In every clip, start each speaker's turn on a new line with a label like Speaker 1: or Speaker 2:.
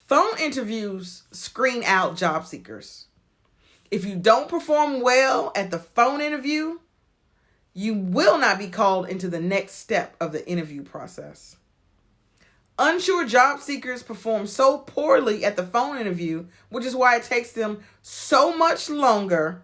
Speaker 1: Phone interviews screen out job seekers. If you don't perform well at the phone interview, you will not be called into the next step of the interview process. Unsure job seekers perform so poorly at the phone interview, which is why it takes them so much longer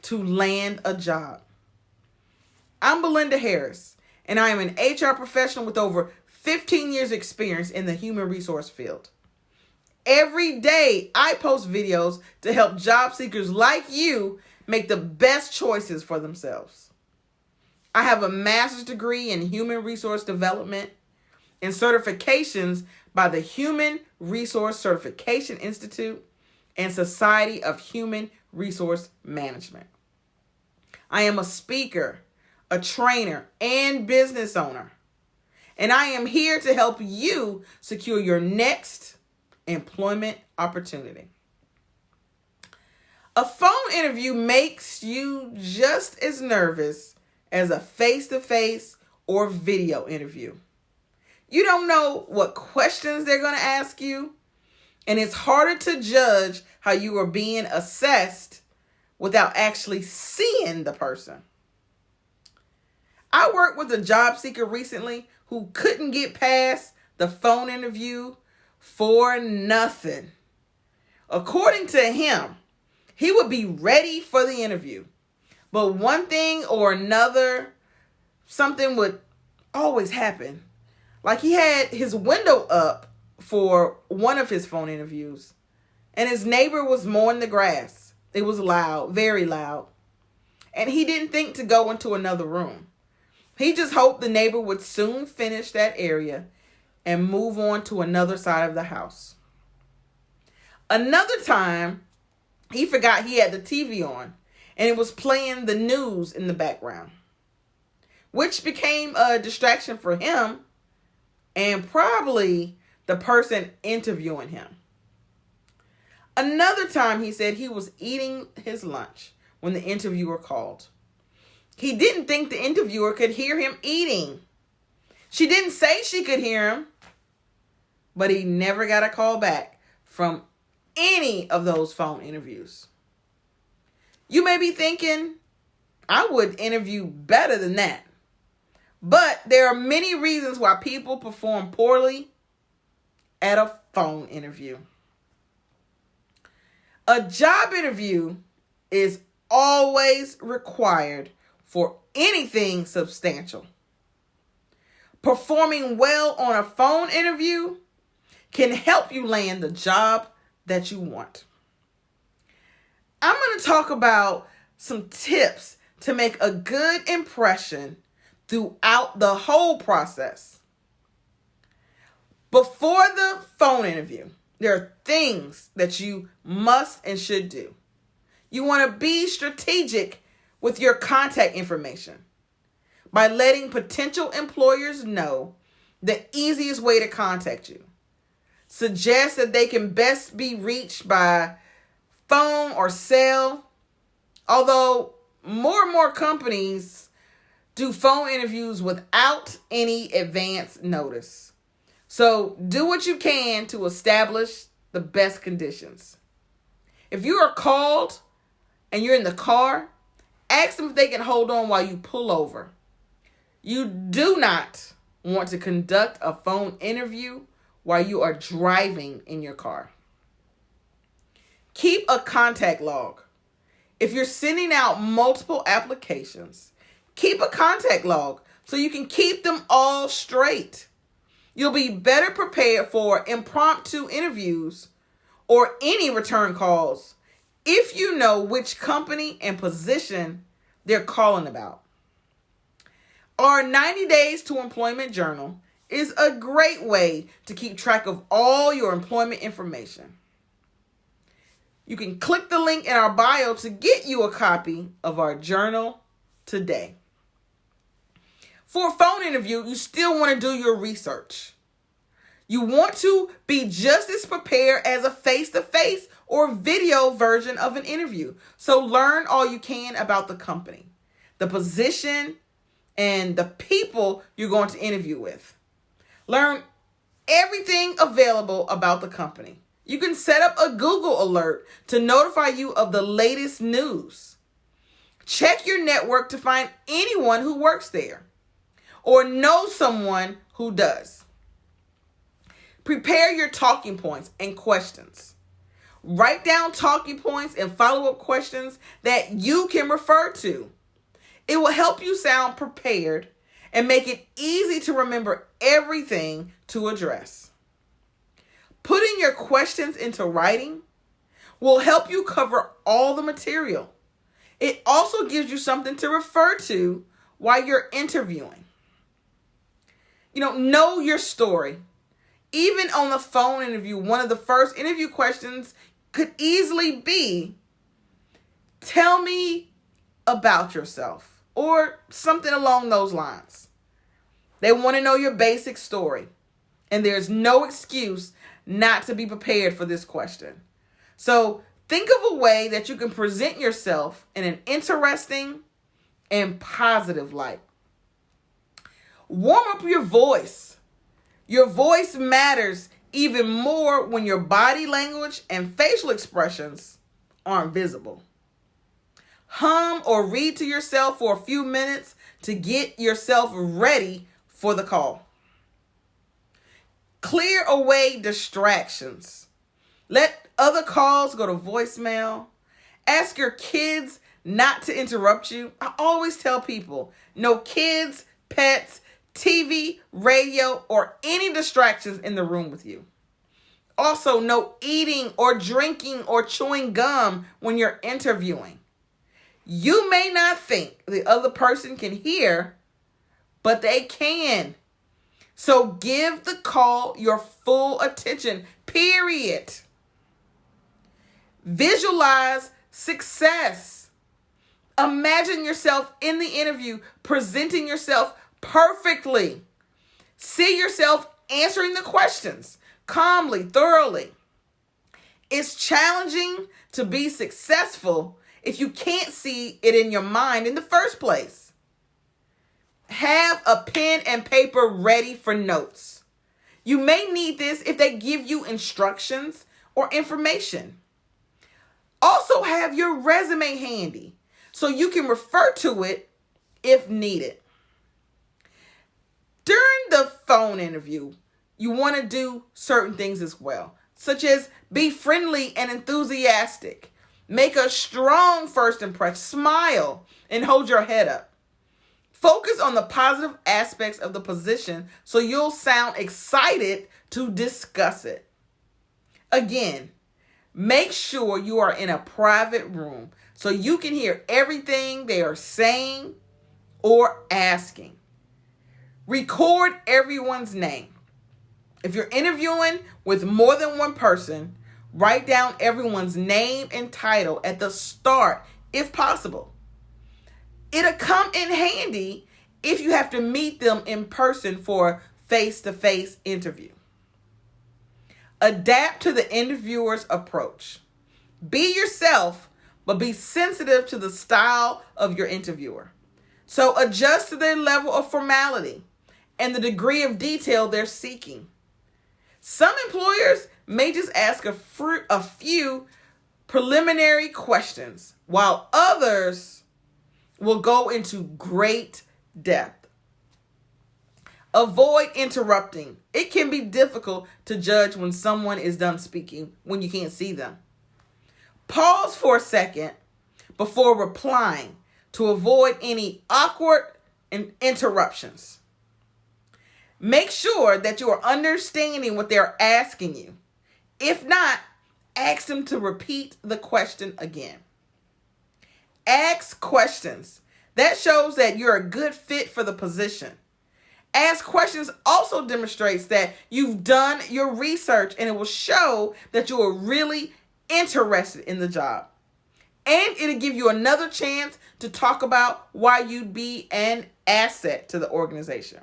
Speaker 1: to land a job. I'm Belinda Harris, and I am an HR professional with over 15 years experience in the human resource field. Every day, I post videos to help job seekers like you make the best choices for themselves. I have a master's degree in human resource development and certifications by the Human Resource Certification Institute and Society of Human Resource Management. I am a speaker, a trainer, and business owner, and I am here to help you secure your next employment opportunity. A phone interview makes you just as nervous as a face-to-face or video interview. You don't know what questions they're going to ask you, and it's harder to judge how you are being assessed without actually seeing the person. I worked with a job seeker recently who couldn't get past the phone interview for nothing. According to him, he would be ready for the interview, but one thing or another, something would always happen. Like he had his window up for one of his phone interviews, and his neighbor was mowing the grass. It was loud, very loud, and he didn't think to go into another room. He just hoped the neighbor would soon finish that area and move on to another side of the house. Another time, he forgot he had the TV on, and it was playing the news in the background, which became a distraction for him and probably the person interviewing him. Another time, he said he was eating his lunch when the interviewer called. He didn't think the interviewer could hear him eating. She didn't say she could hear him, but he never got a call back from any of those phone interviews. You may be thinking, I would interview better than that. But there are many reasons why people perform poorly at a phone interview. A job interview is always required for anything substantial. Performing well on a phone interview can help you land the job that you want. I'm going to talk about some tips to make a good impression throughout the whole process. Before the phone interview, there are things that you must and should do. You want to be strategic with your contact information by letting potential employers know the easiest way to contact you. Suggest that they can best be reached by phone or cell, although more and more companies do phone interviews without any advance notice. So do what you can to establish the best conditions. If you are called and you're in the car, ask them if they can hold on while you pull over. You do not want to conduct a phone interview while you are driving in your car. Keep a contact log. If you're sending out multiple applications, keep a contact log so you can keep them all straight. You'll be better prepared for impromptu interviews or any return calls if you know which company and position they're calling about. Our 90 Days to Employment Journal is a great way to keep track of all your employment information. You can click the link in our bio to get you a copy of our journal today. For a phone interview, you still want to do your research. You want to be just as prepared as a face-to-face or video version of an interview. So learn all you can about the company, the position, and the people you're going to interview with. Learn everything available about the company. You can set up a Google alert to notify you of the latest news. Check your network to find anyone who works there or know someone who does. Prepare your talking points and questions. Write down talking points and follow-up questions that you can refer to. It will help you sound prepared and make it easy to remember everything to address. Putting your questions into writing will help you cover all the material. It also gives you something to refer to while you're interviewing. Know your story. Even on the phone interview, one of the first interview questions could easily be, tell me about yourself, or something along those lines. They want to know your basic story, and there's no excuse not to be prepared for this question. So think of a way that you can present yourself in an interesting and positive light. Warm up your voice. Your voice matters even more when your body language and facial expressions aren't visible. Hum or read to yourself for a few minutes to get yourself ready for the call. Clear away distractions. Let other calls go to voicemail. Ask your kids not to interrupt you. I always tell people, no kids, pets, TV, radio, or any distractions in the room with you. Also, no eating or drinking or chewing gum when you're interviewing. You may not think the other person can hear, but they can. So give the call your full attention, period. Visualize success. Imagine yourself in the interview, presenting yourself perfectly. See yourself answering the questions calmly, thoroughly. It's challenging to be successful if you can't see it in your mind in the first place. Have a pen and paper ready for notes. You may need this if they give you instructions or information. Also have your resume handy so you can refer to it if needed. During the phone interview, you want to do certain things as well, such as be friendly and enthusiastic. Make a strong first impression. Smile and hold your head up. Focus on the positive aspects of the position so you'll sound excited to discuss it. Again, make sure you are in a private room so you can hear everything they are saying or asking. Record everyone's name. If you're interviewing with more than one person, write down everyone's name and title at the start if possible. It'll come in handy if you have to meet them in person for a face-to-face interview. Adapt to the interviewer's approach. Be yourself, but be sensitive to the style of your interviewer. So adjust to their level of formality and the degree of detail they're seeking. Some employers may just ask a few preliminary questions, while others will go into great depth. Avoid interrupting. It can be difficult to judge when someone is done speaking when you can't see them. Pause for a second before replying to avoid any awkward interruptions. Make sure that you are understanding what they're asking you. If not, ask them to repeat the question again. Ask questions. That shows that you're a good fit for the position. Ask questions also demonstrates that you've done your research, and it will show that you are really interested in the job. And it'll give you another chance to talk about why you'd be an asset to the organization.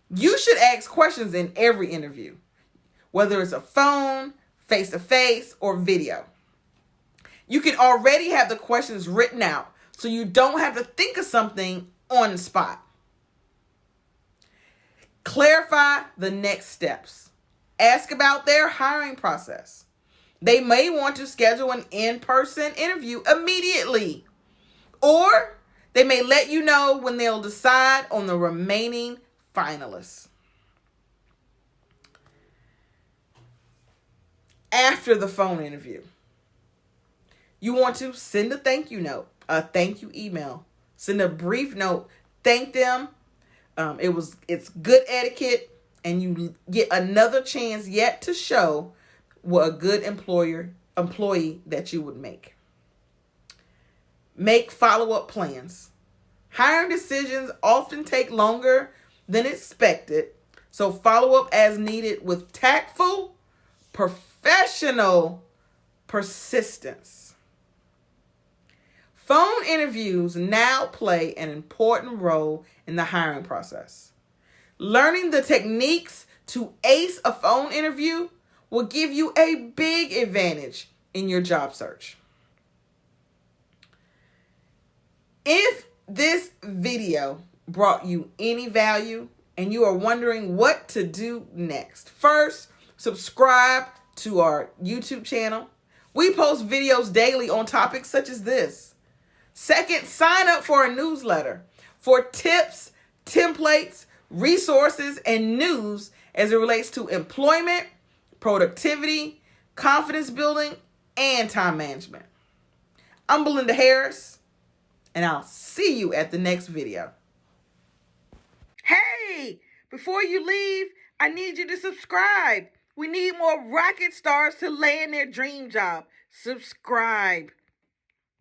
Speaker 1: You should ask questions in every interview, whether it's a phone, face-to-face, or video. You can already have the questions written out so you don't have to think of something on the spot. Clarify the next steps. Ask about their hiring process. They may want to schedule an in-person interview immediately, or they may let you know when they'll decide on the remaining finalists. After the phone interview, you want to send a thank you note, a thank you email. Send a brief note. Thank them. It's good etiquette, and you get another chance yet to show what a good employee that you would make. Make follow-up plans. Hiring decisions often take longer than expected, so follow up as needed with tactful, professional persistence. Phone interviews now play an important role in the hiring process. Learning the techniques to ace a phone interview will give you a big advantage in your job search. If this video brought you any value and you are wondering what to do next, first, subscribe to our YouTube channel. We post videos daily on topics such as this. Second, sign up for our newsletter for tips, templates, resources, and news as it relates to employment, productivity, confidence building, and time management. I'm Belinda Harris, and I'll see you at the next video. Hey, before you leave, I need you to subscribe. We need more rocket stars to land their dream job. Subscribe.